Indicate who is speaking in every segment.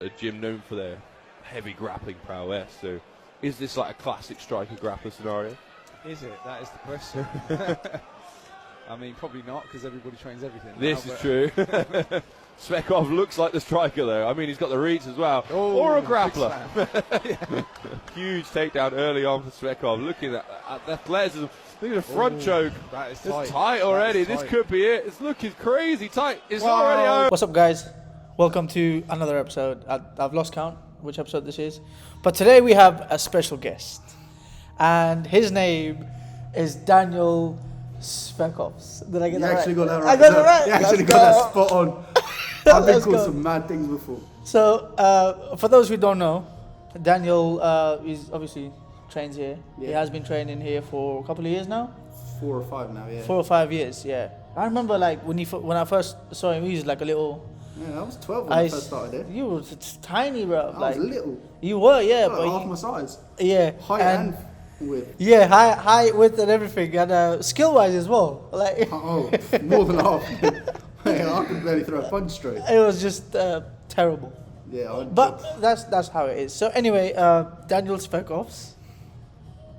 Speaker 1: a gym known for their heavy grappling prowess. So, is this like a classic striker grappler scenario?
Speaker 2: Is it? That is the question. I mean, probably not, because everybody trains everything.
Speaker 1: This is true. Svecov looks like the striker, though. I mean, he's got the reach as well. Or a grappler. Huge takedown early on for Svecov. Looking at athleticism. Look at the front choke.
Speaker 2: That is
Speaker 1: It's tight already. This could be it. It's looking crazy tight. It's
Speaker 2: Wow.
Speaker 1: already over.
Speaker 3: What's up, guys? Welcome to another episode. I've lost count which episode this is. But today we have a special guest. And his name is Danial Svecov. Did I get that right?
Speaker 4: You actually got that right.
Speaker 3: I got it right.
Speaker 4: You actually
Speaker 3: Let's
Speaker 4: got
Speaker 3: go.
Speaker 4: that spot on. I've been
Speaker 3: Let's
Speaker 4: called
Speaker 3: go.
Speaker 4: some mad things before.
Speaker 3: So, for those who don't know, Daniel is obviously trains here. He
Speaker 4: Yeah.
Speaker 3: has been training here for a couple of years now.
Speaker 4: 4 or 5 now, yeah.
Speaker 3: 4 or 5 years, yeah. I remember like when I first saw him, he was like a little.
Speaker 4: Yeah, I was 12 when I first started it.
Speaker 3: You were tiny, bro.
Speaker 4: I
Speaker 3: Like
Speaker 4: was little.
Speaker 3: you were, yeah,
Speaker 4: Like
Speaker 3: but
Speaker 4: half my size.
Speaker 3: yeah,
Speaker 4: Height and width.
Speaker 3: yeah, height, width, and everything, and skill-wise as well. Like
Speaker 4: Oh, more than half. Hey, I could barely throw a punch straight.
Speaker 3: it was just terrible.
Speaker 4: Yeah,
Speaker 3: But that's how it is. So anyway, Danial Svekovs,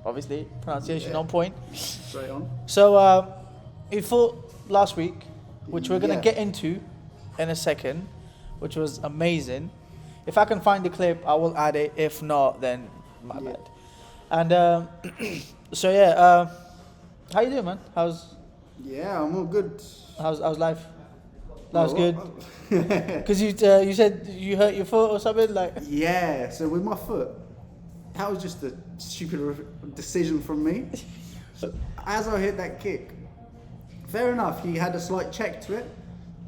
Speaker 3: obviously pronunciation
Speaker 4: Yeah.
Speaker 3: on point.
Speaker 4: straight on.
Speaker 3: So he fought last week, which we're gonna
Speaker 4: Yeah.
Speaker 3: get into in a second, which was amazing. If I can find the clip, I will add it. If not, then my
Speaker 4: Yeah.
Speaker 3: bad. And so yeah, how you doing, man?
Speaker 4: Yeah, I'm all good.
Speaker 3: How's life? That was
Speaker 4: Oh,
Speaker 3: good. Because you said you hurt your foot or something like.
Speaker 4: Yeah, so with my foot, that was just a stupid decision from me. As I hit that kick, fair enough, he had a slight check to it.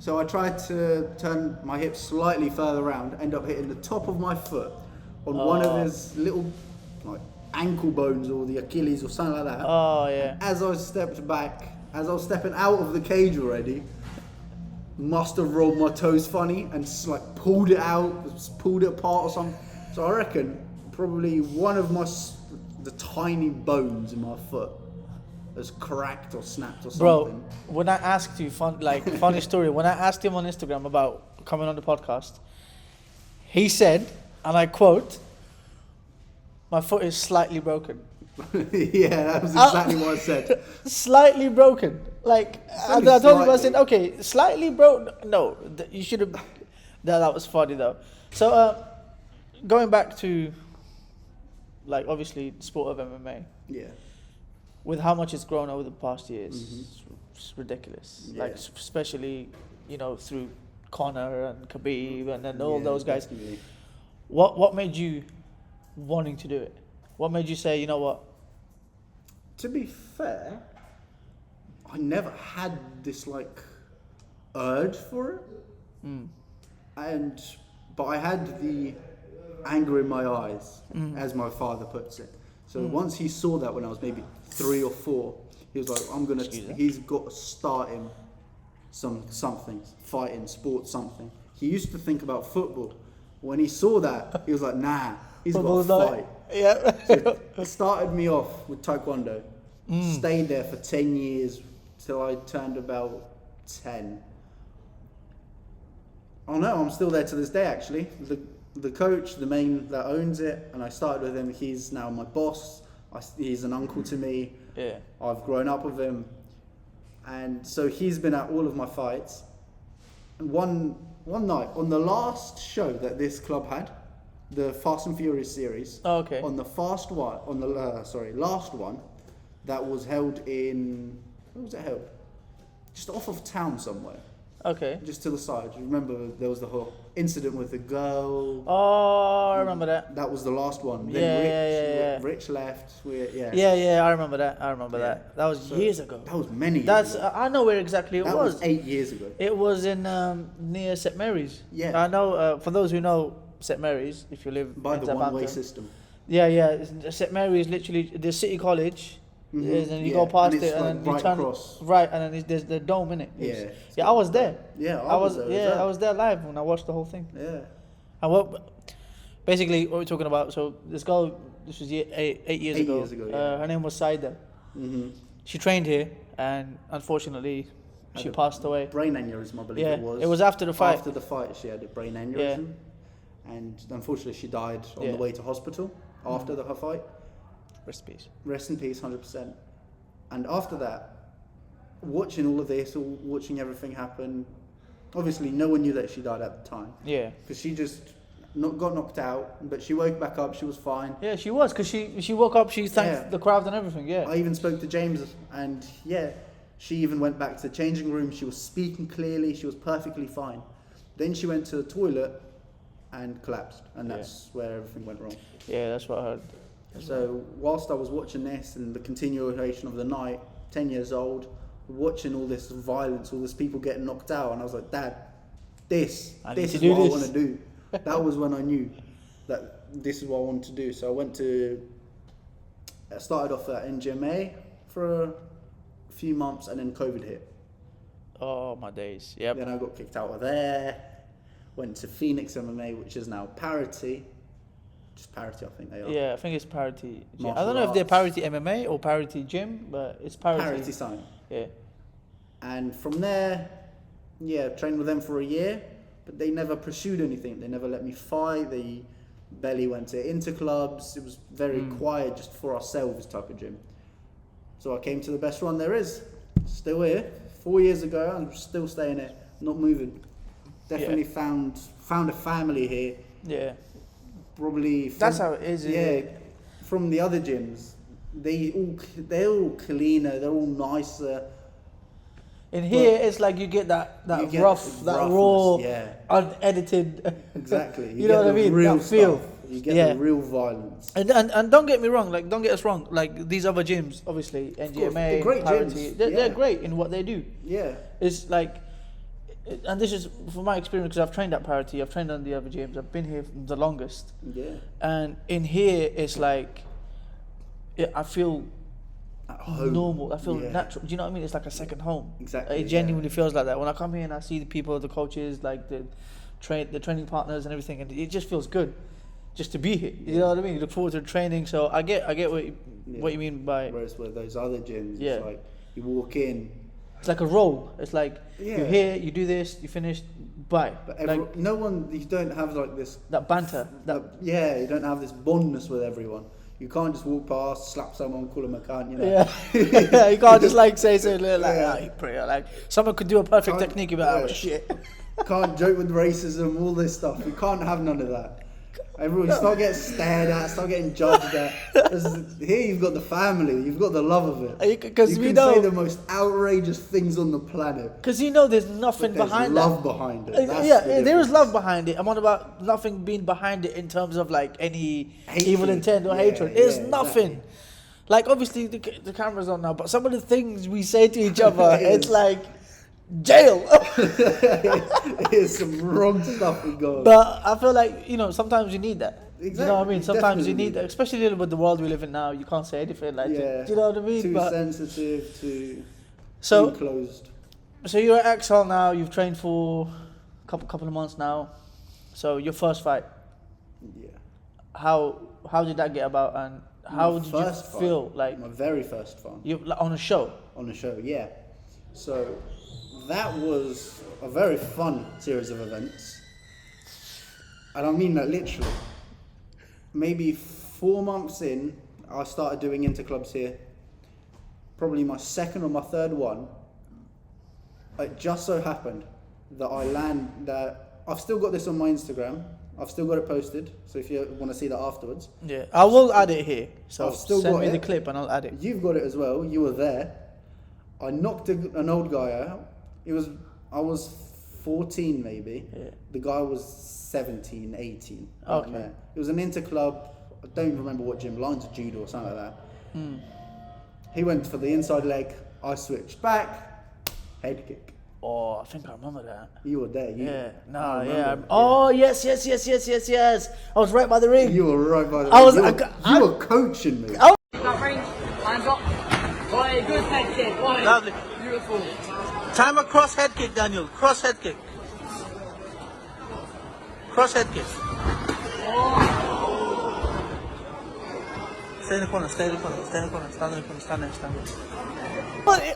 Speaker 4: So I tried to turn my hip slightly further around, end up hitting the top of my foot on one of his little like ankle bones or the Achilles or something like that.
Speaker 3: Oh yeah.
Speaker 4: As I stepped back, as I was stepping out of the cage already, must have rolled my toes funny and like pulled it out, pulled it apart or something. So I reckon probably one of the tiny bones in my foot has cracked or snapped or something.
Speaker 3: Bro, when I asked you, funny story, when I asked him on Instagram about coming on the podcast, he said, and I quote, "My foot is slightly broken."
Speaker 4: Yeah, that was exactly what I said.
Speaker 3: Slightly broken. Like, I
Speaker 4: only
Speaker 3: told him, I
Speaker 4: slightly.
Speaker 3: said, okay, slightly broken. No, you should have. That was funny though. So, going back to, like, obviously, the sport of MMA.
Speaker 4: Yeah.
Speaker 3: With how much it's grown over the past years, it's ridiculous.
Speaker 4: Yeah.
Speaker 3: Like especially, through Conor and Khabib and then all
Speaker 4: Yeah,
Speaker 3: those guys.
Speaker 4: definitely.
Speaker 3: What made you wanting to do it? What made you say, you know what?
Speaker 4: To be fair, I never had this like urge for it, but I had the anger in my eyes, as my father puts it. So once he saw that when I was maybe 3 or 4, he was like, he's got to start him something, fighting, sports, something. He used to think about football. When he saw that, he was like, nah, he's got to fight.
Speaker 3: Yeah.
Speaker 4: So it started me off with Taekwondo. Stayed there for 10 years till I turned about 10. Oh no, I'm still there to this day actually. The coach, the main that owns it, and I started with him. He's now my boss. He's an uncle to me.
Speaker 3: Yeah.
Speaker 4: I've grown up with him. And so he's been at all of my fights. And one night, on the last show that this club had, the Fast and Furious series,
Speaker 3: Oh, okay.
Speaker 4: on the last one, that was held in, where was it held? Just off of town somewhere,
Speaker 3: Okay.
Speaker 4: just to the side. You remember there was the whole incident with the girl.
Speaker 3: Oh, I remember that.
Speaker 4: That was the last one.
Speaker 3: Yeah,
Speaker 4: Then
Speaker 3: yeah.
Speaker 4: Rich left.
Speaker 3: Yeah, I remember that. That was
Speaker 4: So,
Speaker 3: years ago.
Speaker 4: That was many years
Speaker 3: That's
Speaker 4: ago.
Speaker 3: I know where exactly it
Speaker 4: That
Speaker 3: was.
Speaker 4: was 8 years ago.
Speaker 3: It was in near St Mary's.
Speaker 4: Yeah.
Speaker 3: I know. For those who know St Mary's, if you live
Speaker 4: By
Speaker 3: in
Speaker 4: the
Speaker 3: Southampton.
Speaker 4: one-way system.
Speaker 3: Yeah. St Mary's literally the city college.
Speaker 4: Mhm.
Speaker 3: And you
Speaker 4: Yeah,
Speaker 3: go past
Speaker 4: and it's
Speaker 3: it, and
Speaker 4: like
Speaker 3: then you
Speaker 4: right
Speaker 3: turn
Speaker 4: across.
Speaker 3: right, and then there's the dome in it.
Speaker 4: Yeah.
Speaker 3: Yeah, I was there.
Speaker 4: Yeah,
Speaker 3: I was.
Speaker 4: there as
Speaker 3: Yeah,
Speaker 4: well.
Speaker 3: I was there live when I watched the whole thing.
Speaker 4: Yeah.
Speaker 3: And basically, what we're talking about. So this girl, this was 8 years ago.
Speaker 4: 8 years ago, yeah.
Speaker 3: Her name was Saida.
Speaker 4: Mm-hmm.
Speaker 3: She trained here, and unfortunately, she
Speaker 4: Had a
Speaker 3: passed away.
Speaker 4: Brain aneurysm, I believe
Speaker 3: Yeah,
Speaker 4: it was.
Speaker 3: it was after the fight.
Speaker 4: After the fight, she had a brain aneurysm. and unfortunately she died on
Speaker 3: Yeah.
Speaker 4: the way to hospital after her fight.
Speaker 3: Rest in peace.
Speaker 4: Rest in peace, 100%. And after that, watching all of this, watching everything happen, obviously no one knew that she died at the time.
Speaker 3: Yeah.
Speaker 4: Because she just got knocked out, but she woke back up, she was fine.
Speaker 3: Yeah, she was, because she woke up, she thanked the crowd and everything, yeah.
Speaker 4: I even spoke to James, and she even went back to the changing room, she was speaking clearly, she was perfectly fine. Then she went to the toilet and collapsed, and that's where everything went wrong.
Speaker 3: Yeah, that's what I heard.
Speaker 4: So whilst I was watching this and the continuation of the night, 10 years old, watching all this violence, all these people getting knocked out, and I was like, Dad, this is what I want to do. That was when I knew that this is what I wanted to do. So I started off at NGMA for a few months, and then COVID hit.
Speaker 3: Oh, my days. Yep.
Speaker 4: Then I got kicked out of there, went to Phoenix MMA, which is now Parity. Just Parity, I think they are.
Speaker 3: Yeah, I think it's Parity Gym. I
Speaker 4: Martial
Speaker 3: don't know if they're
Speaker 4: arts.
Speaker 3: Parity MMA or Parity Gym, but it's Parity.
Speaker 4: Parity sign.
Speaker 3: Yeah.
Speaker 4: And from there, trained with them for a year, but they never pursued anything. They never let me fight. They barely went to interclubs. It was very quiet, just for ourselves type of gym. So I came to the best one there is. Still here. 4 years ago, I'm still staying here, not moving. Definitely found a family here.
Speaker 3: Yeah.
Speaker 4: Probably.
Speaker 3: That's how it is.
Speaker 4: Yeah. From the other gyms, they're all cleaner. They're all nicer.
Speaker 3: In here, it's like you get that
Speaker 4: You get
Speaker 3: rough, that
Speaker 4: roughness,
Speaker 3: raw, unedited.
Speaker 4: Exactly.
Speaker 3: You know what I mean?
Speaker 4: Real
Speaker 3: That feel.
Speaker 4: stuff. You get the real violence.
Speaker 3: And don't get me wrong, like don't get us wrong, like these other gyms, obviously NGMA,
Speaker 4: they're great
Speaker 3: Parity,
Speaker 4: gyms.
Speaker 3: they're great in what they do.
Speaker 4: Yeah.
Speaker 3: It's like, and this is from my experience because I've trained at Parity, I've trained on the other gyms, I've been here the longest.
Speaker 4: Yeah.
Speaker 3: And in here, it's like, I feel
Speaker 4: At home.
Speaker 3: normal. I feel natural. Do you know what I mean? It's like a second home.
Speaker 4: Exactly,
Speaker 3: It genuinely feels like that. When I come here and I see the people, the coaches, like the training partners and everything, and it just feels good, just to be here. You know what I mean? You look forward to training. So I get what you mean by.
Speaker 4: Whereas with those other gyms,
Speaker 3: Yeah.
Speaker 4: it's like you walk in.
Speaker 3: It's like a role. It's like you're here, you do this, you finish, bye.
Speaker 4: But
Speaker 3: Like
Speaker 4: you don't have like this.
Speaker 3: that banter.
Speaker 4: You don't have this bondness with everyone. You can't just walk past, slap someone, call them a cunt, you know.
Speaker 3: Yeah. You can't just like say something like, you pray. Like someone could do a perfect technique, you'd be like, oh shit.
Speaker 4: Can't joke with racism, all this stuff. You can't have none of that. Everyone start getting stared at, start getting judged at. Here you've got the family, you've got the love of it.
Speaker 3: Because
Speaker 4: you
Speaker 3: we
Speaker 4: can
Speaker 3: know,
Speaker 4: say the most outrageous things on the planet.
Speaker 3: because you know there's nothing
Speaker 4: There's
Speaker 3: behind
Speaker 4: love
Speaker 3: that.
Speaker 4: behind it. That's
Speaker 3: There
Speaker 4: the
Speaker 3: is love behind it. I'm on about nothing being behind it in terms of like any
Speaker 4: Hatred.
Speaker 3: evil intent or
Speaker 4: Yeah,
Speaker 3: hatred. There's
Speaker 4: yeah,
Speaker 3: nothing.
Speaker 4: exactly.
Speaker 3: Like obviously the camera's on now, but some of the things we say to each other, it's like jail.
Speaker 4: Here's some wrong stuff we got.
Speaker 3: But I feel like sometimes you need that.
Speaker 4: Exactly.
Speaker 3: You know what I mean? Sometimes you
Speaker 4: Definitely.
Speaker 3: need that, especially with the world we live in now. You can't say anything like that. Do you know what I mean?
Speaker 4: Too
Speaker 3: But
Speaker 4: sensitive, too closed.
Speaker 3: So you're at XL now. You've trained for a couple of months now. So your first fight,
Speaker 4: Yeah.
Speaker 3: how did that get about, and how
Speaker 4: My
Speaker 3: did you
Speaker 4: first
Speaker 3: feel?
Speaker 4: fight,
Speaker 3: Like
Speaker 4: my very first fight
Speaker 3: you like, on a show?
Speaker 4: on the show, yeah. So that was a very fun series of events, and I mean that literally. Maybe 4 months in, I started doing interclubs here. Probably my second or my third one. It just so happened that I've still got this on my Instagram. I've still got it posted. So if you want to see that afterwards,
Speaker 3: Yeah, I will add it here. So
Speaker 4: I've still
Speaker 3: send
Speaker 4: got
Speaker 3: me the
Speaker 4: it.
Speaker 3: clip and I'll add it.
Speaker 4: you've got it as well. You were there. I knocked an old guy out. I was 14 maybe.
Speaker 3: Yeah.
Speaker 4: The guy was 17, 18.
Speaker 3: Okay.
Speaker 4: Yeah. It was an interclub. I don't remember what gym, Lines of Judo or something like that. He went for the inside leg. I switched back. Head kick.
Speaker 3: Oh, I think I remember that.
Speaker 4: You were there.
Speaker 3: Yeah. No.
Speaker 4: I
Speaker 3: Yeah.
Speaker 4: remember,
Speaker 3: Oh yes. I was right by the ring.
Speaker 4: You were right by the
Speaker 3: I was-
Speaker 4: You were coaching me.
Speaker 3: I-
Speaker 5: That ring, hands up. Boy, good head kick. Boy,
Speaker 3: Lovely.
Speaker 5: beautiful.
Speaker 3: Time a cross head kick, Daniel. Cross head kick. Cross head kick. Stay in the corner, stand in the corner.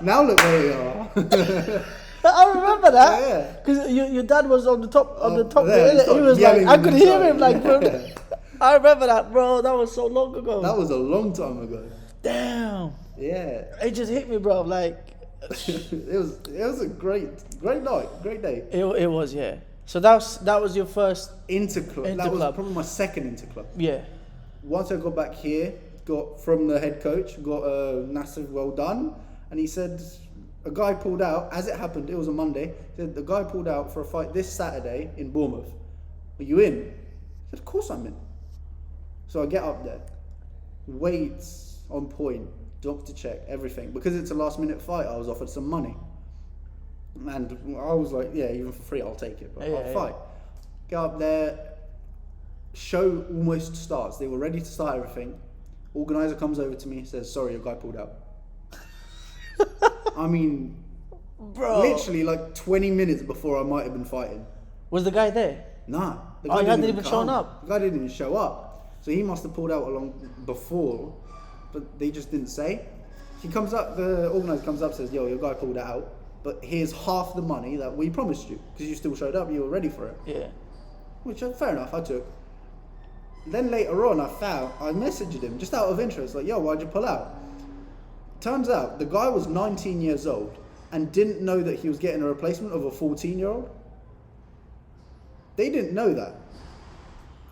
Speaker 4: Now look where you are.
Speaker 3: I remember that.
Speaker 4: Yeah.
Speaker 3: Because your dad was on the top
Speaker 4: there,
Speaker 3: there. He was like,
Speaker 4: yelling
Speaker 3: I could hear
Speaker 4: inside.
Speaker 3: him like, bro.
Speaker 4: Yeah.
Speaker 3: I remember that, bro. That was so long ago.
Speaker 4: That was a long time ago.
Speaker 3: Damn.
Speaker 4: Yeah.
Speaker 3: It just hit me, bro. Like,
Speaker 4: it was a great night, great day.
Speaker 3: it was, yeah. So that was your first,
Speaker 4: Interclub. That was
Speaker 3: Interclub.
Speaker 4: probably my second interclub.
Speaker 3: yeah.
Speaker 4: Once I got back here, got from the head coach, got a massive well done, and he said a guy pulled out. As it happened, it was a Monday. He said the guy pulled out for a fight this Saturday in Bournemouth. Are you in? I said, of course I'm in. So I get up there, weights on point, doctor check, everything. Because it's a last minute fight, I was offered some money. And I was like, yeah, even for free, I'll take it. But I'll fight. Get up there, show almost starts. They were ready to start everything. Organizer comes over to me, says, sorry, your guy pulled out. I mean,
Speaker 3: Bro.
Speaker 4: literally like 20 minutes before I might have been fighting.
Speaker 3: Was the guy there?
Speaker 4: Nah. The
Speaker 3: Oh, he hadn't even
Speaker 4: come.
Speaker 3: shown up?
Speaker 4: The guy didn't even show up. So he must have pulled out along before, but they just didn't say. He comes up, the organizer comes up, says, yo, your guy pulled out, but here's half the money that we promised you, because you still showed up, you were ready for it.
Speaker 3: Yeah.
Speaker 4: Which, fair enough, I took. Then later on, I messaged him, just out of interest, like, yo, why'd you pull out? Turns out, the guy was 19 years old, and didn't know that he was getting a replacement of a 14-year-old. They didn't know that.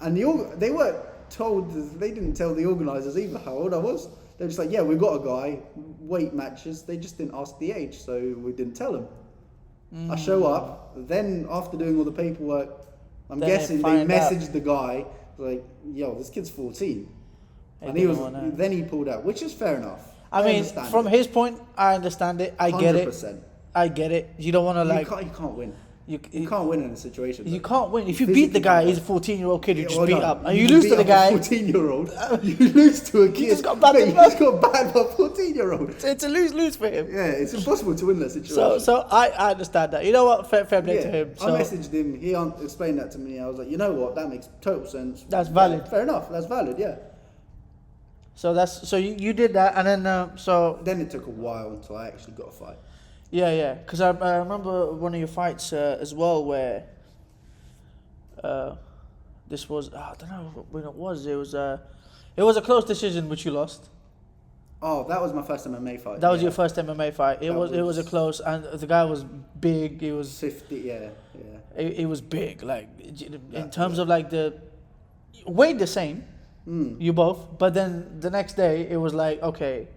Speaker 4: And they weren't told, they didn't tell the organisers either how old I was. They were just like, yeah, we've got a guy, weight matches. They just didn't ask the age, so we didn't tell them. I show up, then after doing all the paperwork, I'm
Speaker 3: Then they
Speaker 4: guessing they
Speaker 3: find out.
Speaker 4: messaged the guy, like, yo, this kid's 14.
Speaker 3: They
Speaker 4: And
Speaker 3: didn't wanna-
Speaker 4: then he pulled out, which is fair enough.
Speaker 3: I mean,
Speaker 4: understand
Speaker 3: from
Speaker 4: it.
Speaker 3: his point, I understand it. I get it.
Speaker 4: 100%.
Speaker 3: I get it. You don't want to like.
Speaker 4: You can't win.
Speaker 3: You
Speaker 4: You can't win in a situation.
Speaker 3: You
Speaker 4: though.
Speaker 3: can't win. If you
Speaker 4: Physically
Speaker 3: beat the guy,
Speaker 4: can't
Speaker 3: he's a
Speaker 4: win.
Speaker 3: 14-year-old kid who
Speaker 4: Yeah,
Speaker 3: just
Speaker 4: well,
Speaker 3: beat
Speaker 4: no.
Speaker 3: up, and you lose to the guy.
Speaker 4: 14-year-old. You lose to a kid.
Speaker 3: just got battered,
Speaker 4: Mate,
Speaker 3: bro.
Speaker 4: you just got battered by a 14-year-old.
Speaker 3: It's a lose-lose for him.
Speaker 4: Yeah, it's impossible to win that situation.
Speaker 3: So I understand that. You know what? Fair play to him. So
Speaker 4: I messaged him. He explained that to me. I was like, you know what? That makes total sense.
Speaker 3: That's valid.
Speaker 4: Yeah, fair enough. That's valid. Yeah.
Speaker 3: so you did that, and then so
Speaker 4: Then it took a while until I actually got a fight.
Speaker 3: yeah. Because I remember one of your fights as well where this was I don't know when it was. It was a close decision which you lost.
Speaker 4: Oh, that was my first MMA fight.
Speaker 3: That was
Speaker 4: yeah.
Speaker 3: your first MMA fight. It was a close, and the guy was big. It was
Speaker 4: 50. Yeah.
Speaker 3: it was big. Like in terms of like the weighed the same, you both. But then the next day it was like okay,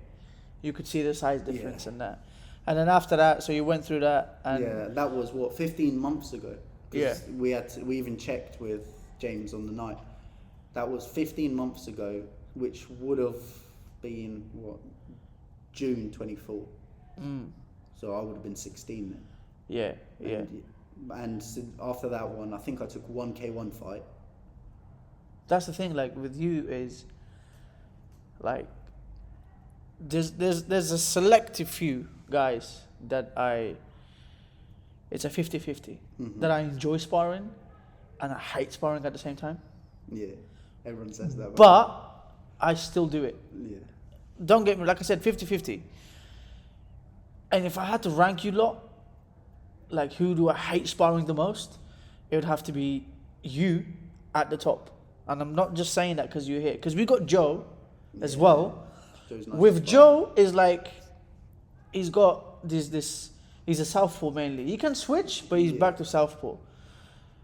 Speaker 3: you could see the size difference and that. And then after that, so you went through that. And
Speaker 4: Yeah, that was 15 months ago. 'Cause
Speaker 3: Yeah.
Speaker 4: we even checked with James on the night. That was 15 months ago, which would have been June 24. So I would have been 16 then.
Speaker 3: yeah.
Speaker 4: And after that one, I think I took one K1 fight.
Speaker 3: That's the thing. Like with you is like there's a selective few guys that it's a 50-50 that I enjoy sparring and I hate sparring at the same time.
Speaker 4: Yeah, everyone says that.
Speaker 3: But I still do it.
Speaker 4: yeah,
Speaker 3: Don't get me, like I said, 50-50. And if I had to rank you lot, like who do I hate sparring the most, it would have to be you at the top. And I'm not just saying that because you're here. Because we got Joe as well.
Speaker 4: Joe's nice
Speaker 3: With
Speaker 4: to spar.
Speaker 3: Joe is like, he's got this, he's a southpaw mainly. He can switch, but he's back to southpaw.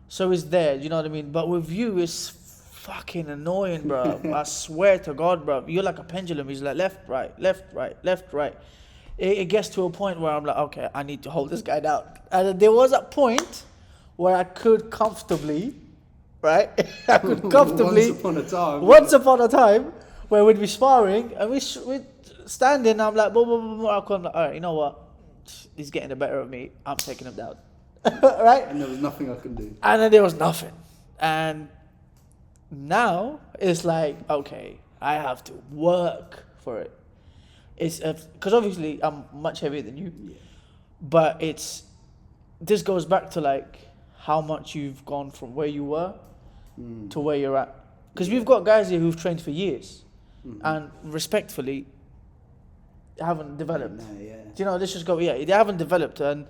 Speaker 3: So he's there, you know what I mean? But with you, it's fucking annoying, bro. I swear to God, bro. You're like a pendulum. He's like left, right, left, right, left, right. It gets to a point where I'm like, okay, I need to hold this guy down. And there was a point where I could comfortably, right? I could comfortably. Once upon a time, where we'd be sparring and we'd stand in. I'm like, boom, boom, boom, boom. I'm like, all right, you know what? He's getting the better of me. I'm taking him down, right?
Speaker 4: And there was nothing I could do.
Speaker 3: And then there was nothing. And now it's like, okay, I have to work for it. It's because obviously I'm much heavier than you, but this goes back to like how much you've gone from where you were to where you're at. Because we've got guys here who've trained for years and respectfully haven't developed.
Speaker 4: No, yeah.
Speaker 3: Do you know, let's just go, they haven't developed. And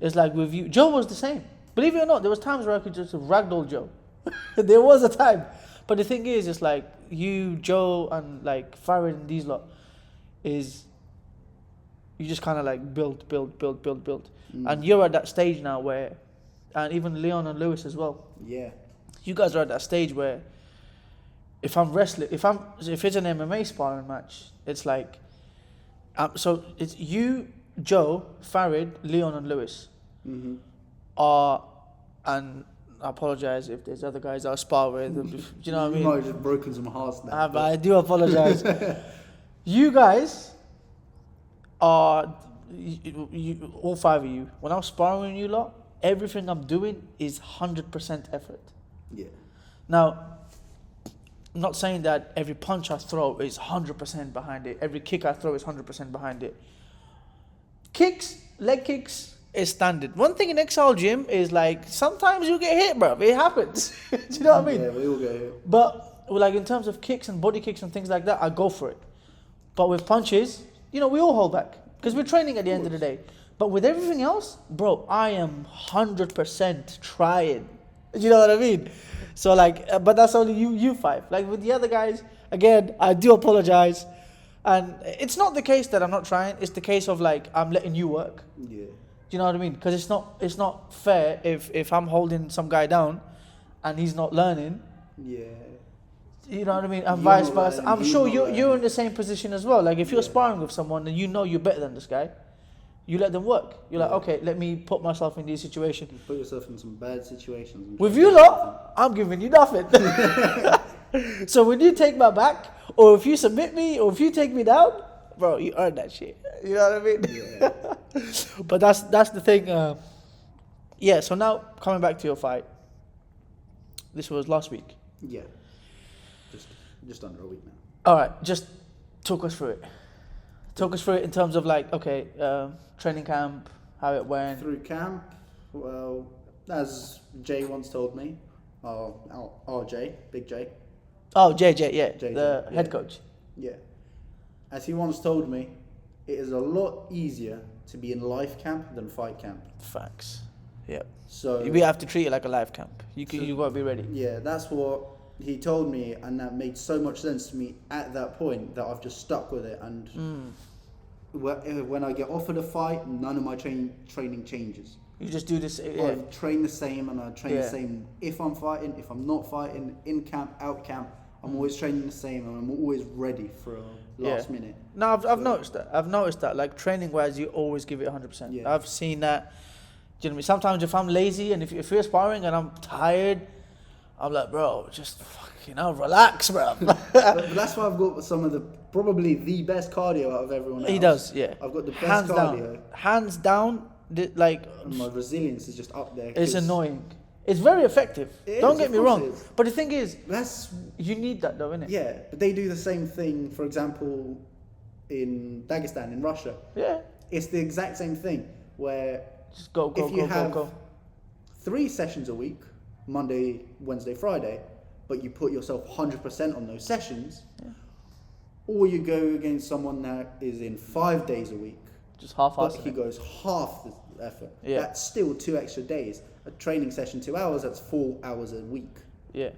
Speaker 3: It's like with you, Joe was the same. Believe it or not, there was times where I could just ragdoll Joe. There was a time. But the thing is, it's like you, Joe, and like Farid and these lot, is you just kind of like build. And you're at that stage now where, and even Leon and Lewis as well.
Speaker 4: Yeah.
Speaker 3: You guys are at that stage where if I'm wrestling, if it's an MMA sparring match, it's like, so it's you, Joe, Farid, Leon, and Lewis are, and I apologize if there's other guys I spar with. Do you know what I mean?
Speaker 4: You might have just broken some hearts now.
Speaker 3: But I do apologize. You guys are, you, all five of you, when I'm sparring you lot, everything I'm doing is 100% effort.
Speaker 4: Yeah.
Speaker 3: Now, I'm not saying that every punch I throw is 100% behind it. Every kick I throw is 100% behind it. Kicks, leg kicks is standard. One thing in Excel Gym is like, sometimes you get hit, bro. It happens. Do you know what I mean?
Speaker 4: Yeah, we all get hit.
Speaker 3: But like in terms of kicks and body kicks and things like that, I go for it. But with punches, you know, we all hold back because we're training at the end of the day. But with everything else, bro, I am 100% trying. You know what I mean? So like, but that's only you five. Like with the other guys, again, I do apologize. And it's not the case that I'm not trying. It's the case of like, I'm letting you work.
Speaker 4: Yeah.
Speaker 3: Do you know what I mean? Because it's not fair if I'm holding some guy down and he's not learning.
Speaker 4: Yeah.
Speaker 3: You know what I mean? And
Speaker 4: You're
Speaker 3: vice
Speaker 4: not
Speaker 3: versa.
Speaker 4: learning,
Speaker 3: I'm
Speaker 4: he's
Speaker 3: sure
Speaker 4: not
Speaker 3: you're
Speaker 4: learning.
Speaker 3: in the same position as well. Like if you're
Speaker 4: Yeah.
Speaker 3: sparring with someone and you know you're better than this guy, you let them work. You're like, okay, let me put myself in these situations.
Speaker 4: You put yourself in some bad situations. and
Speaker 3: With
Speaker 4: try
Speaker 3: you
Speaker 4: to-
Speaker 3: lot, I'm giving you nothing. So when you take my back, or if you submit me, or if you take me down, bro, you earn that shit. You know what I mean?
Speaker 4: Yeah.
Speaker 3: But that's the thing. Yeah. So now coming back to your fight, this was last week.
Speaker 4: Yeah. Just under a week now.
Speaker 3: All right, just talk us through it. Talk us through it in terms of like, okay, training camp, how it went.
Speaker 4: Through camp, well, as Jay once told me, RJ, Big J,
Speaker 3: Oh, JJ, yeah,
Speaker 4: JJ,
Speaker 3: the
Speaker 4: yeah.
Speaker 3: head coach.
Speaker 4: yeah. As he once told me, it is a lot easier to be in life camp than fight camp.
Speaker 3: Facts. Yep.
Speaker 4: So
Speaker 3: We have to treat it like a live camp. You gotta be ready.
Speaker 4: yeah, that's what he told me, and that made so much sense to me at that point that I've just stuck with it. And when I get offered a fight, none of my training changes.
Speaker 3: You just do this. Yeah.
Speaker 4: I train the same, and I train
Speaker 3: Yeah.
Speaker 4: the same if I'm fighting, if I'm not fighting, in camp, out camp. I'm always training the same, and I'm always ready for a last minute.
Speaker 3: No, I've noticed that. I've noticed that. Like training wise, you always give it 100%.
Speaker 4: Yeah.
Speaker 3: I've seen that. Do you know what I mean? Sometimes if I'm lazy and if you're sparring and I'm tired, I'm like, bro, just relax, bro.
Speaker 4: But that's why I've got some of probably the best cardio out of everyone else.
Speaker 3: He does, yeah.
Speaker 4: I've got the best
Speaker 3: Hands
Speaker 4: cardio,
Speaker 3: down. Hands down. Like
Speaker 4: and my resilience is just up there.
Speaker 3: it's
Speaker 4: 'cause
Speaker 3: annoying. It's very effective.
Speaker 4: It
Speaker 3: Don't
Speaker 4: is,
Speaker 3: get
Speaker 4: of
Speaker 3: me
Speaker 4: course
Speaker 3: wrong.
Speaker 4: it is.
Speaker 3: But the thing is,
Speaker 4: That's
Speaker 3: you need that though, innit?
Speaker 4: yeah, but they do the same thing. For example, in Dagestan, in Russia,
Speaker 3: Yeah.
Speaker 4: it's the exact same thing. Where
Speaker 3: Just go.
Speaker 4: if you have 3 sessions a week, Monday, Wednesday, Friday, but you put yourself 100% on those sessions, or you go against someone that is in 5 days a week,
Speaker 3: Just
Speaker 4: but
Speaker 3: half-assed.
Speaker 4: he goes half the effort.
Speaker 3: Yeah.
Speaker 4: That's still 2 extra days. A training session 2 hours, that's 4 hours a week.
Speaker 3: Yeah.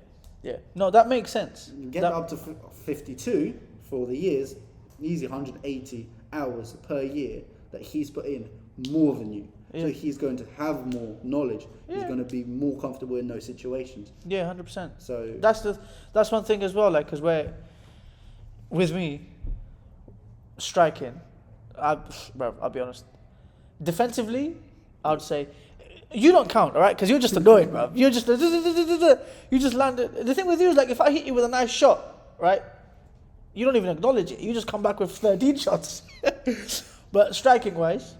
Speaker 3: Yeah. No, that makes sense.
Speaker 4: You get
Speaker 3: That-
Speaker 4: up to 52 for the years, easy 180 hours per year that he's put in more than you.
Speaker 3: Yeah.
Speaker 4: So he's going to have more knowledge. He's
Speaker 3: Yeah.
Speaker 4: going to be more comfortable in those situations.
Speaker 3: Yeah, 100%.
Speaker 4: So
Speaker 3: That's one thing as well. Like, cause with me, striking, I'll be honest. Defensively, I would say you don't count, all right? Because you're just annoying, bro. You're just you just landed. The thing with you is like if I hit you with a nice shot, right? You don't even acknowledge it. You just come back with 13 shots. But striking wise,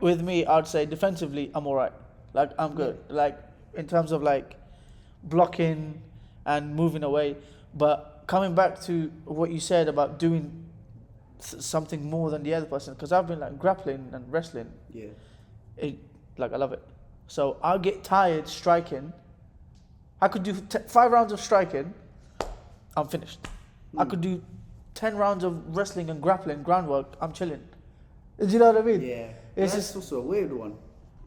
Speaker 3: with me, I'd say defensively, I'm all right. Like I'm good. Like in terms of like blocking and moving away. But coming back to what you said about doing something more than the other person, because I've been like grappling and wrestling.
Speaker 4: yeah,
Speaker 3: I love it. So I'll get tired striking. I could do 5 rounds of striking. I'm finished. I could do 10 rounds of wrestling and grappling, groundwork. I'm chilling. Do you know what I mean?
Speaker 4: yeah.
Speaker 3: It's
Speaker 4: That's
Speaker 3: just
Speaker 4: also a weird one.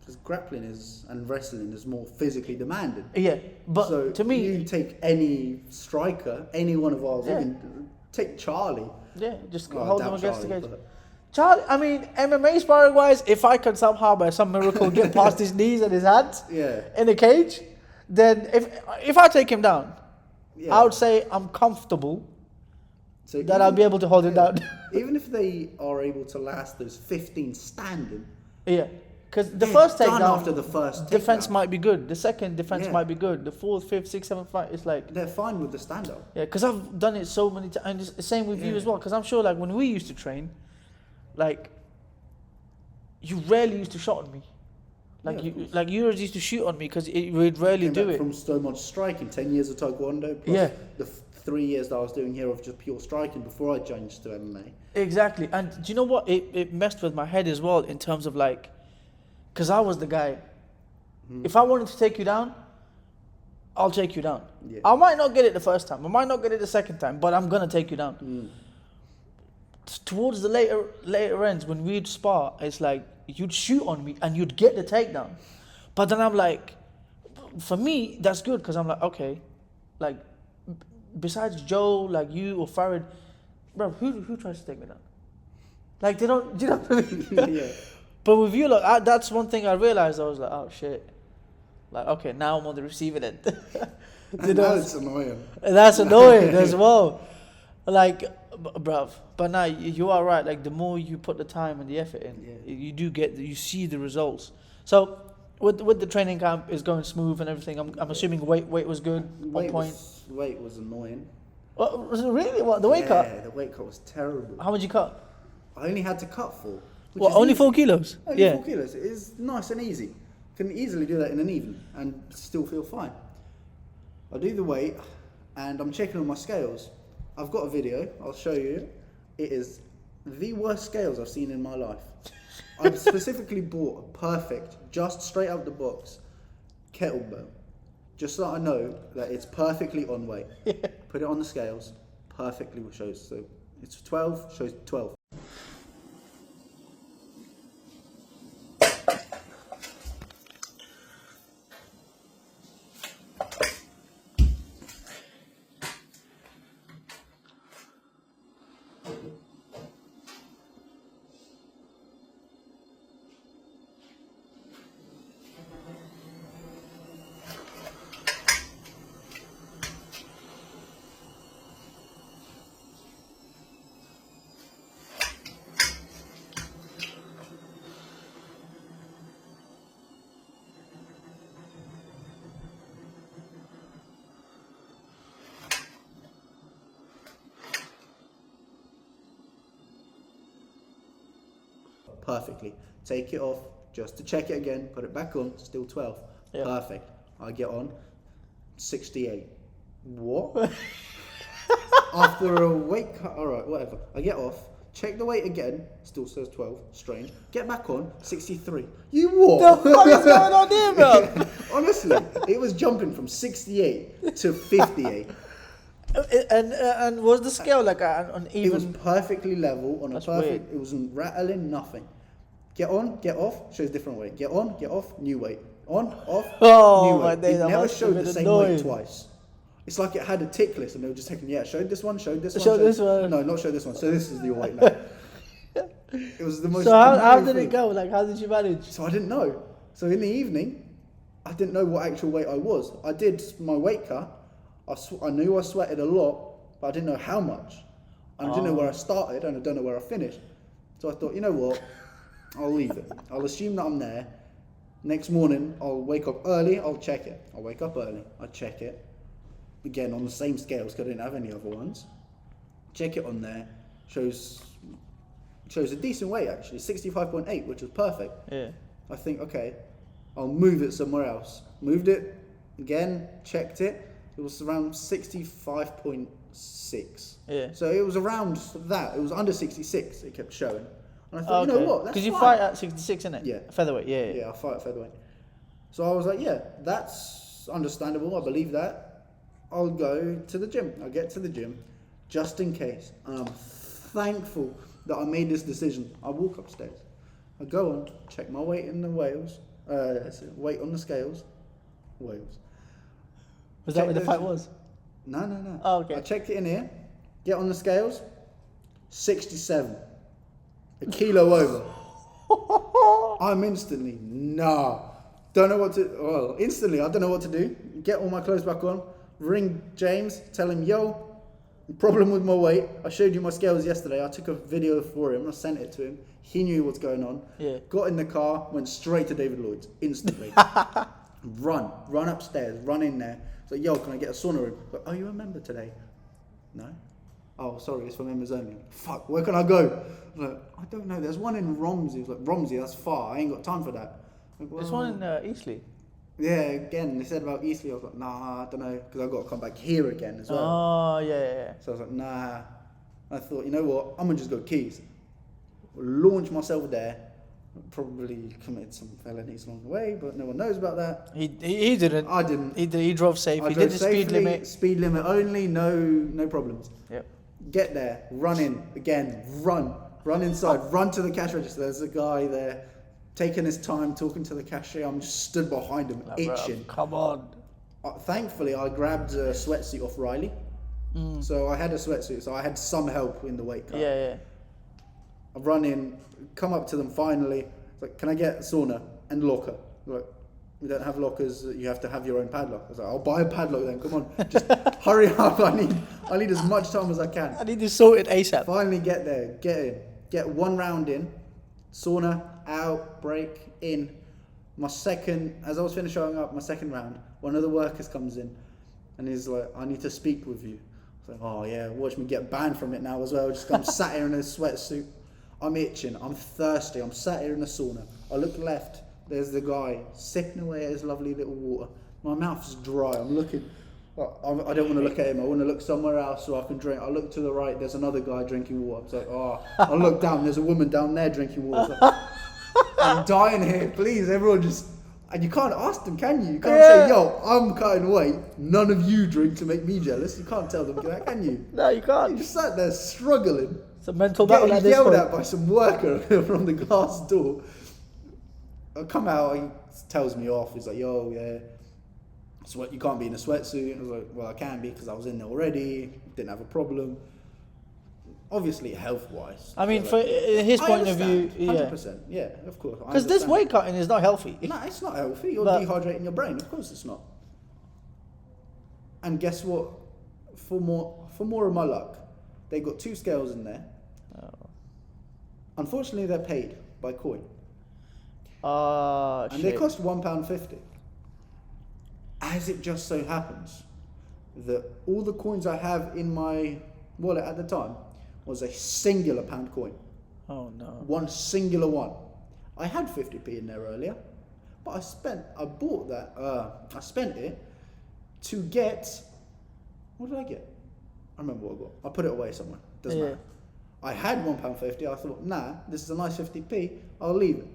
Speaker 4: Because grappling and wrestling is more physically demanding.
Speaker 3: Yeah, but
Speaker 4: So
Speaker 3: to me,
Speaker 4: you take any striker, any one of ours,
Speaker 3: Yeah.
Speaker 4: even take Charlie.
Speaker 3: yeah, just
Speaker 4: Well, I
Speaker 3: hold them
Speaker 4: doubt
Speaker 3: against the
Speaker 4: Charlie,
Speaker 3: cage.
Speaker 4: but-
Speaker 3: Charlie, I mean, MMA sparring wise, if I could somehow by some miracle get past his knees and his hands
Speaker 4: Yeah.
Speaker 3: in a cage, then if I take him down,
Speaker 4: Yeah.
Speaker 3: I would say I'm comfortable
Speaker 4: So
Speaker 3: that I'll be able to hold him down.
Speaker 4: Even if they are able to last those 15 standing,
Speaker 3: Yeah, because the
Speaker 4: they're
Speaker 3: first
Speaker 4: done
Speaker 3: takedown,
Speaker 4: after the first
Speaker 3: defense
Speaker 4: takedown.
Speaker 3: might be good. The second defense
Speaker 4: Yeah.
Speaker 3: might be good. The fourth, fifth, sixth, seventh fight, it's like,
Speaker 4: they're fine with the stand up.
Speaker 3: yeah, because I've done it so many times. And it's the same with you
Speaker 4: Yeah.
Speaker 3: as well. Because I'm sure, like, when we used to train, like, you rarely used to shot on me. Like,
Speaker 4: Yeah, of course.
Speaker 3: you used to shoot on me because we'd rarely
Speaker 4: Came
Speaker 3: do
Speaker 4: back
Speaker 3: it.
Speaker 4: from so much striking, 10 years of Taekwondo, plus
Speaker 3: Yeah.
Speaker 4: the 3 years that I was doing here of just pure striking before I changed to MMA.
Speaker 3: Exactly. And do you know what? It messed with my head as well in terms of, like, because I was the guy. If I wanted to take you down, I'll take you down.
Speaker 4: Yeah.
Speaker 3: I might not get it the first time. I might not get it the second time, but I'm going to take you down. Towards the later ends, when we'd spar, it's like you'd shoot on me and you'd get the takedown. But then I'm like, for me, that's good because I'm like, okay, like, besides Joe, like you or Farid, bro, who tries to take me down? Like, they don't, do you know what I mean?
Speaker 4: Yeah.
Speaker 3: But with you, like, that's one thing I realized. I was like, oh shit. Like, okay, now I'm on the receiving end. You
Speaker 4: And
Speaker 3: know?
Speaker 4: now it's annoying.
Speaker 3: And that's annoying as well. Like, bruv. But now you are right. Like, the more you put the time and the effort in,
Speaker 4: Yeah.
Speaker 3: you see the results. So with the training camp is going smooth and everything. I'm assuming weight was good, on point.
Speaker 4: Weight was annoying.
Speaker 3: What, was it really? What, the weight cut?
Speaker 4: Yeah, the weight cut was terrible.
Speaker 3: How much you cut?
Speaker 4: I only had to cut 4. which
Speaker 3: What,
Speaker 4: is
Speaker 3: only
Speaker 4: easy.
Speaker 3: 4 kilos?
Speaker 4: Only
Speaker 3: Yeah.
Speaker 4: 4 kilos. It is nice and easy. Can easily do that in an evening and still feel fine. I do the weight and I'm checking on my scales. I've got a video, I'll show you. It is the worst scales I've seen in my life. I've specifically bought a perfect, just straight out the box, kettlebell. Just so I know that it's perfectly on weight. Put it on the scales, perfectly shows. So it's 12, shows 12. Perfectly. Take it off just to check it again, put it back on, still 12.
Speaker 3: Yeah.
Speaker 4: Perfect. I get on 68. What? After a weight cut, alright, whatever. I get off, check the weight again, still says 12, strange. Get back on 63. You what?
Speaker 3: The fuck is going on here, bro?
Speaker 4: Honestly, it was jumping from 68 to 58.
Speaker 3: And was the scale like an
Speaker 4: It was
Speaker 3: even?
Speaker 4: perfectly level on a
Speaker 3: That's
Speaker 4: perfect.
Speaker 3: weird.
Speaker 4: It wasn't rattling, nothing. Get on, get off, shows different weight. Get on, get off, new weight. On, off,
Speaker 3: Oh,
Speaker 4: new
Speaker 3: my
Speaker 4: weight.
Speaker 3: days,
Speaker 4: It
Speaker 3: that
Speaker 4: never
Speaker 3: must have
Speaker 4: showed
Speaker 3: been
Speaker 4: the same
Speaker 3: annoying.
Speaker 4: weight twice. It's like it had a tick list and they were just taking, yeah, showed this one, showed this one.
Speaker 3: Show
Speaker 4: showed-
Speaker 3: this one.
Speaker 4: No, not show this one. So this is your weight now. It was the most.
Speaker 3: So how
Speaker 4: annoying
Speaker 3: did
Speaker 4: thing.
Speaker 3: it go? Like, how did you manage?
Speaker 4: So I didn't know. So in the evening, I didn't know what actual weight I was. I did my weight cut. I knew I sweated a lot, but I didn't know how much. And I didn't know where I started, and I don't know where I finished. So I thought, you know what? I'll leave it. I'll assume that I'm there. Next morning, I'll wake up early. I'll check it. I'll wake up early. I check it. Again, on the same scales, because I didn't have any other ones. Check it on there. Shows a decent weight, actually. 65.8, which was perfect.
Speaker 3: Yeah.
Speaker 4: I think, okay, I'll move it somewhere else. Moved it again, checked it. It was around 65.6.
Speaker 3: Yeah.
Speaker 4: So it was around that. It was under 66, it kept showing. And I thought, you know what, that's
Speaker 3: Because you
Speaker 4: fine.
Speaker 3: fight at 66, innit?
Speaker 4: Yeah.
Speaker 3: Featherweight, yeah.
Speaker 4: Yeah, I fight at featherweight. So I was like, yeah, that's understandable. I believe that. I'll go to the gym. I'll get to the gym just in case. And I'm thankful that I made this decision. I walk upstairs. I go on, check my weight in the Wales. So weight on the scales. Wales.
Speaker 3: Was that
Speaker 4: Check
Speaker 3: where the
Speaker 4: those-
Speaker 3: fight was?
Speaker 4: No.
Speaker 3: Oh, okay.
Speaker 4: I checked it in here. Get on the scales. 67. A kilo over. I'm instantly, don't know what to, well, instantly, I don't know what to do. Get all my clothes back on, ring James, tell him, yo, problem with my weight. I showed you my scales yesterday. I took a video for him. I sent it to him. He knew what's going on.
Speaker 3: Yeah.
Speaker 4: Got in the car, went straight to David Lloyd's instantly. Run upstairs, run in there. So, yo, can I get a sauna room? Like, oh, you a member today? No. Oh, sorry, it's for members only. Fuck, where can I go? I was like, I don't know. There's one in Romsey. I was like, Romsey, that's far. I ain't got time for that. Like,
Speaker 3: There's
Speaker 4: well,
Speaker 3: one in Eastleigh.
Speaker 4: yeah, again, they said about Eastleigh. I was like, nah, I don't know, because I've got to come back here again as well.
Speaker 3: Oh, yeah.
Speaker 4: So I was like, nah. I thought, you know what? I'm going to just go Keys. Launch myself there. Probably committed some felonies along the way, but no one knows about that.
Speaker 3: He didn't.
Speaker 4: I didn't.
Speaker 3: He drove safe.
Speaker 4: I
Speaker 3: He
Speaker 4: drove
Speaker 3: did the speed
Speaker 4: safely,
Speaker 3: limit.
Speaker 4: Speed limit only, no problems.
Speaker 3: Yep.
Speaker 4: Get there, run in, again, run inside, run to the cash register. There's a guy there taking his time, talking to the cashier. I'm just stood behind him, itching.
Speaker 3: Come on.
Speaker 4: Thankfully, I grabbed a sweatsuit off Riley. So I had a sweatsuit, so I had some help in the wait car.
Speaker 3: Yeah.
Speaker 4: I run in, come up to them finally. It's like, can I get a sauna and locker? They're like, we don't have lockers. You have to have your own padlock. I was like, I'll buy a padlock then. Come on, just hurry up. I need as much time as I can.
Speaker 3: I need to sort it ASAP.
Speaker 4: Finally get there, get in, get one round in, sauna, out, break, in. My second, as I was finishing showing up, my second round, one of the workers comes in and he's like, I need to speak with you. I was like, oh yeah, watch me get banned from it now as well. Just I'm sat here in a sweatsuit. I'm itching, I'm thirsty, I'm sat here in a sauna. I look left, there's the guy sipping away at his lovely little water. My mouth's dry, I'm looking, I don't want to look at him, I want to look somewhere else so I can drink. I look to the right, there's another guy drinking water. It's like, oh, I look down, there's a woman down there drinking water. It's like, I'm dying here, please, everyone just, and you can't ask them, can you? You can't say, yo, I'm cutting weight, none of you drink to make me jealous. You can't tell them that, can you?
Speaker 3: No, you
Speaker 4: You
Speaker 3: can't.
Speaker 4: just sat there struggling.
Speaker 3: It's a mental battle at
Speaker 4: Getting
Speaker 3: this
Speaker 4: yelled
Speaker 3: point.
Speaker 4: at by some worker from the glass door. I come out, he tells me off. He's like, yo, yeah, you can't be in a sweatsuit. I was like, well, I can be because I was in there already, didn't have a problem. Obviously, health-wise.
Speaker 3: I mean,
Speaker 4: so
Speaker 3: for
Speaker 4: like,
Speaker 3: his
Speaker 4: I
Speaker 3: point of view,
Speaker 4: understand,
Speaker 3: yeah.
Speaker 4: 100%, yeah, of course. I
Speaker 3: Because this
Speaker 4: understand.
Speaker 3: weight cutting is not healthy.
Speaker 4: No, it's not healthy. You're
Speaker 3: But-
Speaker 4: dehydrating your brain. Of course it's not. And guess what? For more of my luck, they got 2 scales in there. Unfortunately, they're paid by coin. And they
Speaker 3: Shit.
Speaker 4: cost £1.50. As it just so happens that all the coins I have in my wallet at the time was a singular pound coin.
Speaker 3: Oh no.
Speaker 4: One singular one. I had 50p in there earlier, but I spent it to get, what did I get? I remember what I got. I put it away somewhere. Doesn't
Speaker 3: Yeah.
Speaker 4: matter. I had £1.50. I thought, nah, this is a nice 50p. I'll leave it.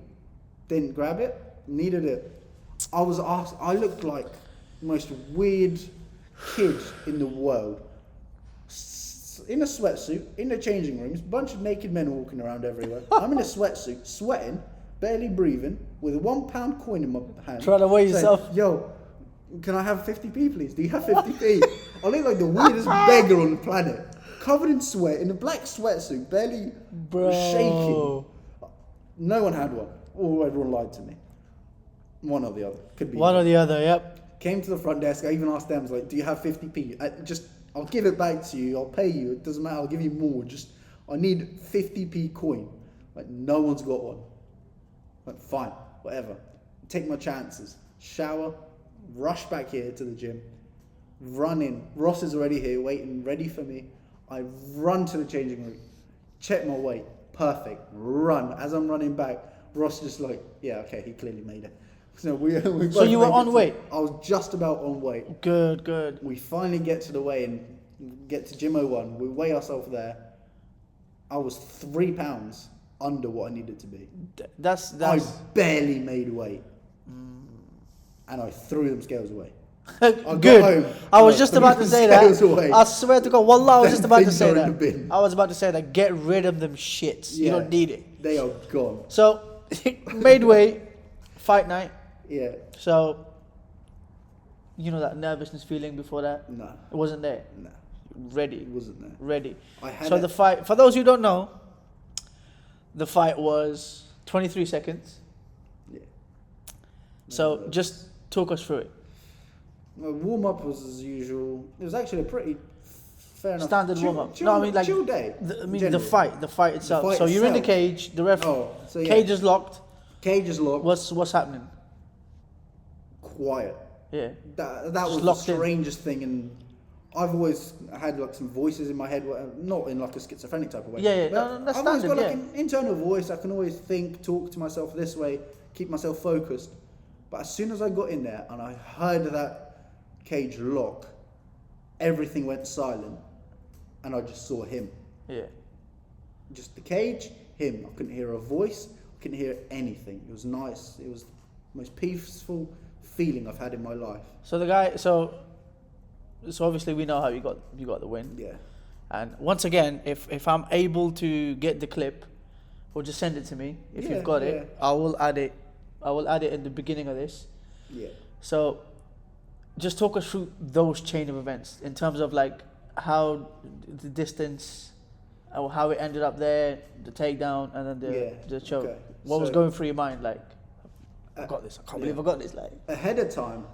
Speaker 4: Didn't grab it. Needed it. I was asked. I looked like the most weird kid in the world. In a sweatsuit, in the changing rooms, bunch of naked men walking around everywhere. I'm in a sweatsuit, sweating, barely breathing, with a £1 coin in my hand.
Speaker 3: Trying to weigh
Speaker 4: saying,
Speaker 3: yourself.
Speaker 4: Yo, can I have 50p, please? Do you have 50p? I look like the weirdest beggar on the planet. Covered in sweat, in a black sweatsuit, barely shaking. No one had one. Or everyone lied to me. One or the other. Could be
Speaker 3: One
Speaker 4: either.
Speaker 3: or the other, yep.
Speaker 4: Came to the front desk. I even asked them, I was like, do you have 50p? I'll give it back to you. I'll pay you. It doesn't matter. I'll give you more. I need 50p coin. Like, no one's got one. Like, fine, whatever. Take my chances. Shower, rush back here to the gym, run in. Ross is already here, waiting, ready for me. I run to the changing room, check my weight, perfect. Run. As I'm running back, Ross just like, yeah, okay, he clearly made it. So we both
Speaker 3: So you were
Speaker 4: made
Speaker 3: on
Speaker 4: it
Speaker 3: weight?
Speaker 4: I was just about on weight.
Speaker 3: Good.
Speaker 4: We finally get to the weigh-in, get to Gym 01. We weigh ourselves there. I was 3 pounds under what I needed to be.
Speaker 3: That's
Speaker 4: I barely made weight. And I threw them scales away. got
Speaker 3: good.
Speaker 4: home,
Speaker 3: I was
Speaker 4: I
Speaker 3: just
Speaker 4: threw
Speaker 3: about to
Speaker 4: the
Speaker 3: say
Speaker 4: scales
Speaker 3: that.
Speaker 4: away.
Speaker 3: I swear to God, wallah, I was just about to
Speaker 4: Things
Speaker 3: say
Speaker 4: are in
Speaker 3: that.
Speaker 4: the bin.
Speaker 3: I was about to say that. Get rid of them shits. You
Speaker 4: Yeah,
Speaker 3: don't need it.
Speaker 4: They are gone.
Speaker 3: So, made weight, fight night.
Speaker 4: Yeah.
Speaker 3: So, you know that nervousness feeling before that?
Speaker 4: No.
Speaker 3: It wasn't there.
Speaker 4: No.
Speaker 3: Ready.
Speaker 4: It wasn't there.
Speaker 3: Ready.
Speaker 4: I had
Speaker 3: So
Speaker 4: it-
Speaker 3: the fight, for those who don't know, the fight was 23 seconds.
Speaker 4: Yeah.
Speaker 3: So just talk us through it.
Speaker 4: Well, warm up was as usual. It was actually a pretty fair enough
Speaker 3: Standard
Speaker 4: chill-
Speaker 3: warm up.
Speaker 4: chill-
Speaker 3: No, I mean like
Speaker 4: chill day.
Speaker 3: I mean
Speaker 4: generally.
Speaker 3: the fight itself.
Speaker 4: fight
Speaker 3: So you're in the
Speaker 4: itself.
Speaker 3: cage. The ref
Speaker 4: Oh, so yeah.
Speaker 3: cage is locked.
Speaker 4: Cage is locked.
Speaker 3: What's happening?
Speaker 4: Quiet.
Speaker 3: Yeah.
Speaker 4: That
Speaker 3: Just
Speaker 4: was the
Speaker 3: locked in.
Speaker 4: strangest thing, and I've always had like some voices in my head, not in like a schizophrenic type of way.
Speaker 3: Yeah, yeah,
Speaker 4: but
Speaker 3: no, that's
Speaker 4: I've always got
Speaker 3: standard,
Speaker 4: like an internal voice. I can always think, talk to myself this way, keep myself focused. But as soon as I got in there and I heard that cage lock, everything went silent, and I just saw him.
Speaker 3: Yeah.
Speaker 4: Just the cage, him. I couldn't hear a voice. I couldn't hear anything. It was nice. It was the most peaceful feeling I've had in my life.
Speaker 3: So the guy. So obviously we know how you got the win.
Speaker 4: Yeah.
Speaker 3: And once again, if I'm able to get the clip, or just send it to me if
Speaker 4: Yeah,
Speaker 3: you've got
Speaker 4: yeah.
Speaker 3: it. I will add it. I will add it in the beginning of this.
Speaker 4: Yeah.
Speaker 3: So, just talk us through those chain of events in terms of like how the distance, or how it ended up there, the takedown, and then the choke.
Speaker 4: okay.
Speaker 3: What was
Speaker 4: So-
Speaker 3: going through your mind? Like, I got this. I can't believe I got this. Like,
Speaker 4: Ahead of time,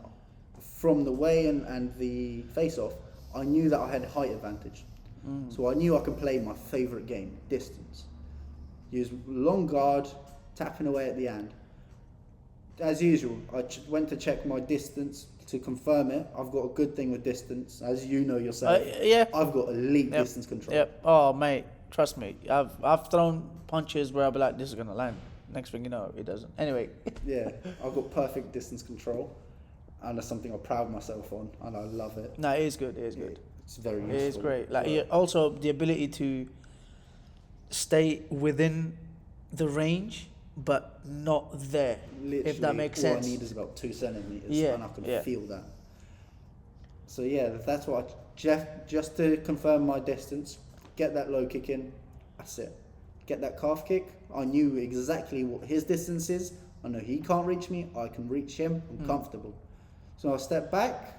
Speaker 4: from the weigh-in and the face-off, I knew that I had height advantage. So I knew I could play my favourite game, distance. Use long guard, tapping away at the end. As usual, I went to check my distance to confirm it. I've got a good thing with distance, as you know yourself.
Speaker 3: yeah.
Speaker 4: I've got elite
Speaker 3: Yep.
Speaker 4: distance control.
Speaker 3: Yep. Oh mate, trust me. I've thrown punches where I'll be like, this is gonna land. Next thing you know, it doesn't. Anyway.
Speaker 4: Yeah, I've got perfect distance control, and that's something I pride myself on, and I love it.
Speaker 3: No, it is good. It is good.
Speaker 4: It's very useful.
Speaker 3: It is great. Like
Speaker 4: So-
Speaker 3: yeah, also the ability to stay within the range, but not there.
Speaker 4: Literally,
Speaker 3: if that makes
Speaker 4: all
Speaker 3: sense.
Speaker 4: I need is about 2 centimeters,
Speaker 3: Yeah,
Speaker 4: and I can
Speaker 3: yeah.
Speaker 4: feel that. So yeah, that's what just to confirm my distance, get that low kick in, that's it. Get that calf kick. I knew exactly what his distance is. I know he can't reach me. I can reach him. I'm comfortable. So I'll step back,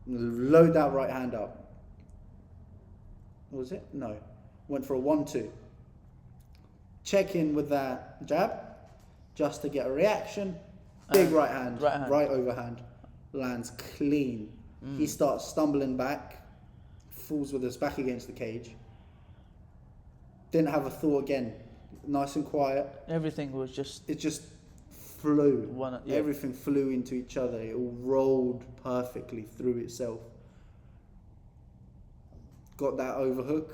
Speaker 4: load that right hand up. What was it? No. Went for a 1-2. Check in with that jab, just to get a reaction. Big right hand, right overhand, lands clean. He starts stumbling back, falls with his back against the cage. Didn't have a thought again. Nice and quiet.
Speaker 3: Everything was just
Speaker 4: It just flew.
Speaker 3: Yeah.
Speaker 4: Everything flew into each other. It all rolled perfectly through itself. Got that overhook.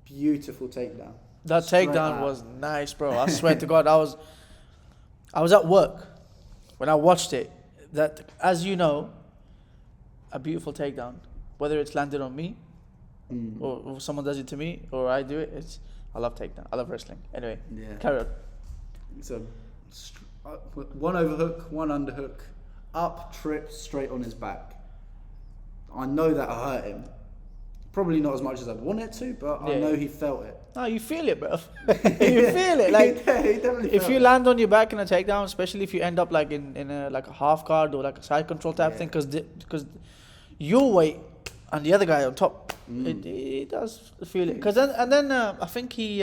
Speaker 4: Beautiful takedown.
Speaker 3: that
Speaker 4: Straight
Speaker 3: takedown
Speaker 4: out.
Speaker 3: was nice, bro. I swear to God, I was at work when I watched it. That, as you know, a beautiful takedown, whether it's landed on me or someone does it to me or I do it, I love takedown. I love wrestling. Anyway,
Speaker 4: Yeah.
Speaker 3: carry on.
Speaker 4: So, one overhook, one underhook, up, trip, straight on his back. I know that hurt him. Probably not as much as I wanted to, but I
Speaker 3: Yeah.
Speaker 4: know he felt it.
Speaker 3: No, you feel it, bro. You feel it. Like,
Speaker 4: Yeah, he definitely
Speaker 3: if
Speaker 4: felt
Speaker 3: you
Speaker 4: it.
Speaker 3: land on your back in a takedown, especially if you end up like in a like a half guard or like a side control type
Speaker 4: Yeah.
Speaker 3: thing, because your weight and the other guy on top, it does feel it. Because then I think he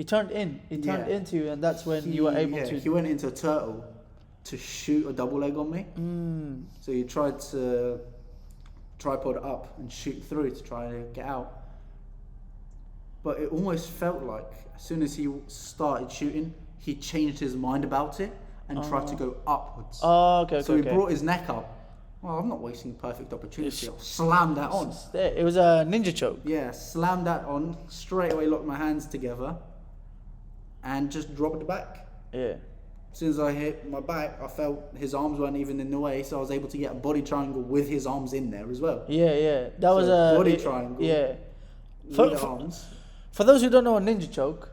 Speaker 3: turned in,
Speaker 4: Yeah.
Speaker 3: into you, and that's when you were able to.
Speaker 4: He went into a turtle to shoot a double leg on me. So he tried to tripod up and shoot through to try to get out. But it almost felt like as soon as he started shooting, he changed his mind about it and tried to go upwards.
Speaker 3: Oh, okay,
Speaker 4: So he
Speaker 3: okay.
Speaker 4: brought his neck up. Well, I'm not wasting a perfect opportunity. I'll slam that on.
Speaker 3: It was a ninja choke.
Speaker 4: Yeah, slammed that on. Straight away locked my hands together and just dropped the back.
Speaker 3: Yeah.
Speaker 4: As soon as I hit my back, I felt his arms weren't even in the way, so I was able to get a body triangle with his arms in there as well.
Speaker 3: Yeah. That was
Speaker 4: So
Speaker 3: a
Speaker 4: body triangle.
Speaker 3: Yeah.
Speaker 4: With
Speaker 3: For-
Speaker 4: the
Speaker 3: for-
Speaker 4: arms.
Speaker 3: For those who don't know a ninja choke,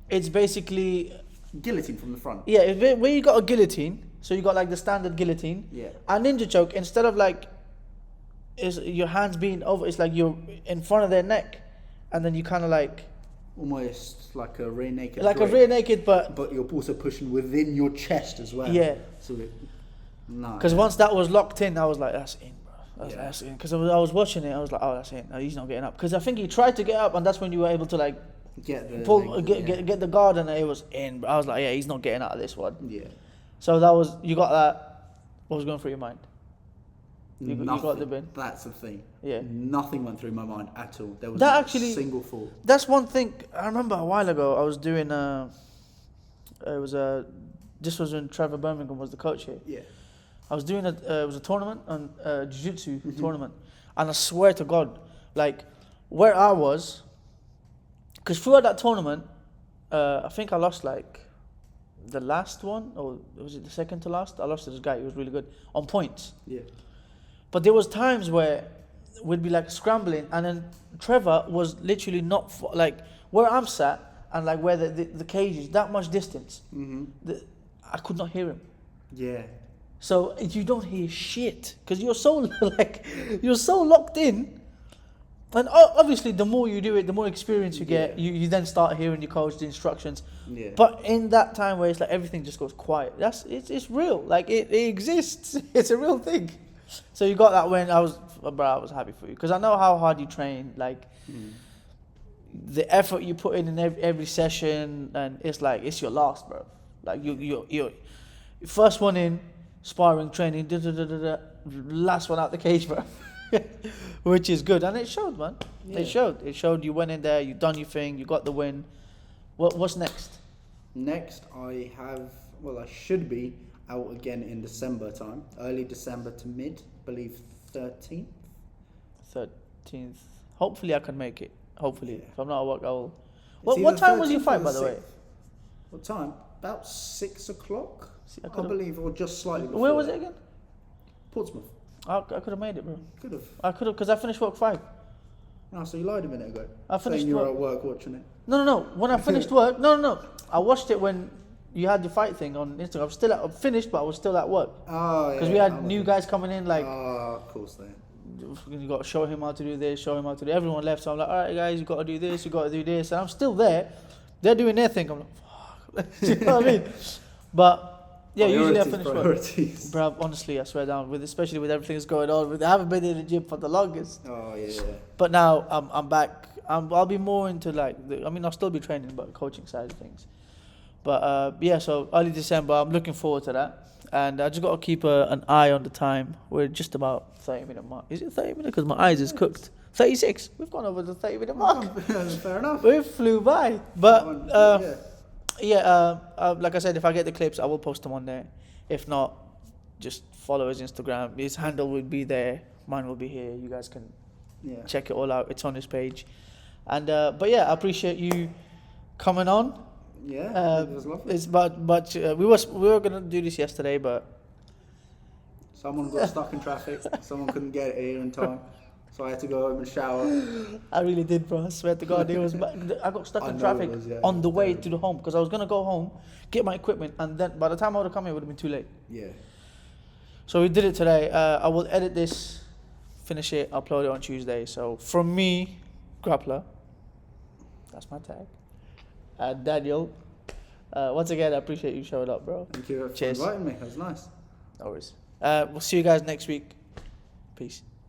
Speaker 3: it's basically
Speaker 4: Guillotine from the front.
Speaker 3: where you got a guillotine. So you got like the standard guillotine.
Speaker 4: Yeah.
Speaker 3: A ninja choke, instead of like is your hands being over, it's like you're in front of their neck, and then you kind of like
Speaker 4: almost like a rear naked.
Speaker 3: Like a
Speaker 4: grip,
Speaker 3: rear naked, but
Speaker 4: you're also pushing within your chest as well.
Speaker 3: yeah.
Speaker 4: So no.
Speaker 3: Because once that was locked in, I was like, that's in, bro.
Speaker 4: Yeah.
Speaker 3: That's in. Because I was watching it, I was like, oh, that's in. No, he's not getting up. Because I think he tried to get up, and that's when you were able to like
Speaker 4: get the
Speaker 3: pull, get the guard, and it was in. Bro. I was like, yeah, he's not getting out of this one.
Speaker 4: Yeah.
Speaker 3: So that was, you got that. What was going through your mind? You
Speaker 4: Nothing.
Speaker 3: got the bin.
Speaker 4: That's the thing.
Speaker 3: Yeah.
Speaker 4: Nothing went through my mind at all. There was
Speaker 3: That
Speaker 4: not
Speaker 3: actually-
Speaker 4: a single thought.
Speaker 3: That's one thing I remember a while ago. I was doing this was when Trevor Birmingham was the coach here.
Speaker 4: Yeah.
Speaker 3: I was doing it was a tournament, jiu-jitsu tournament, and I swear to God, like where I was, because throughout that tournament, I think I lost like the last one, or was it the second to last? I lost to this guy. He was really good on points.
Speaker 4: Yeah.
Speaker 3: But there was times where we'd be like scrambling, and then Trevor was literally not like where I'm sat, and like where the cage is, that much distance. I could not hear him.
Speaker 4: Yeah.
Speaker 3: So you don't hear shit because you're so you're so locked in. And obviously, the more you do it, the more experience you get.
Speaker 4: Yeah.
Speaker 3: You then start hearing your coach, the instructions.
Speaker 4: Yeah.
Speaker 3: But in that time where it's like everything just goes quiet, it's real. Like it exists. It's a real thing. So you got that when I was happy for you because I know how hard you train. Like the effort you put in every session, and it's like it's your last, bro. Like you first one in sparring training, last one out the cage, bro. Which is good, and it showed, man.
Speaker 4: Yeah.
Speaker 3: It showed you went in there, you done your thing, you got the win. What's next?
Speaker 4: Next, I should be out again in December time, early December to mid, believe 13th.
Speaker 3: 13th. Hopefully I can make it. Hopefully,
Speaker 4: Yeah.
Speaker 3: if I'm not at work, I will.
Speaker 4: It's
Speaker 3: What
Speaker 4: either
Speaker 3: time was your
Speaker 4: 13th or
Speaker 3: fight, by the way?
Speaker 4: 6th. What time? About 6 o'clock,
Speaker 3: See, I
Speaker 4: I
Speaker 3: could've-
Speaker 4: believe, or just slightly before.
Speaker 3: Where was
Speaker 4: that.
Speaker 3: it again?
Speaker 4: Portsmouth.
Speaker 3: I could have made it, bro.
Speaker 4: Could have.
Speaker 3: I could have, because I finished work 5.
Speaker 4: Oh, so you lied a minute ago.
Speaker 3: I finished
Speaker 4: saying you were
Speaker 3: work.
Speaker 4: at work watching it.
Speaker 3: No. When I finished work, no. I watched it when you had your fight thing on Instagram. I finished, but I was still at work
Speaker 4: Oh, yeah.
Speaker 3: because we had new guys coming in. Like
Speaker 4: of course they.
Speaker 3: you got to show him how to do this, show him how to do. Everyone left, so I'm like, all right, guys, you got to do this, you got to do this, and I'm still there. They're doing their thing. I'm like, fuck. Do you know what I mean? But yeah, usually I finish work.
Speaker 4: Priorities.
Speaker 3: Bro, honestly, I swear down, especially with everything that's going on. I haven't been in the gym for the longest.
Speaker 4: Oh yeah.
Speaker 3: But now I'm back. I'll be more into like I'll still be training, but coaching side of things. But yeah, so early December, I'm looking forward to that, and I just got to keep an eye on the time. We're just about 30-minute mark. Is it 30 minutes? Because my eyes is cooked. 36. We've gone over the 30-minute mark.
Speaker 4: Fair enough.
Speaker 3: We flew by. But
Speaker 4: Yeah.
Speaker 3: like I said, if I get the clips, I will post them on there. If not, just follow his Instagram. His handle will be there. Mine will be here. You guys can
Speaker 4: Yeah.
Speaker 3: check it all out. It's on his page. And but yeah, I appreciate you coming on.
Speaker 4: Yeah. It was lovely.
Speaker 3: It's but we were gonna do this yesterday, but
Speaker 4: Someone got stuck in traffic. Someone couldn't get it here in time, so I had to go home and shower.
Speaker 3: I really did, bro. I swear to God, I got stuck
Speaker 4: I
Speaker 3: in
Speaker 4: know
Speaker 3: traffic
Speaker 4: it was, yeah,
Speaker 3: on the way
Speaker 4: terrible.
Speaker 3: to the home because I was gonna go home, get my equipment, and then by the time I would have come here, it would have been too late.
Speaker 4: Yeah.
Speaker 3: So we did it today. I will edit this, finish it, upload it on Tuesday. So from me, Grappler, that's my tag, and Daniel. Once again, I appreciate you showing up, bro.
Speaker 4: Thank you for
Speaker 3: Cheers.
Speaker 4: inviting me. That was nice.
Speaker 3: No worries. We'll see you guys next week. Peace.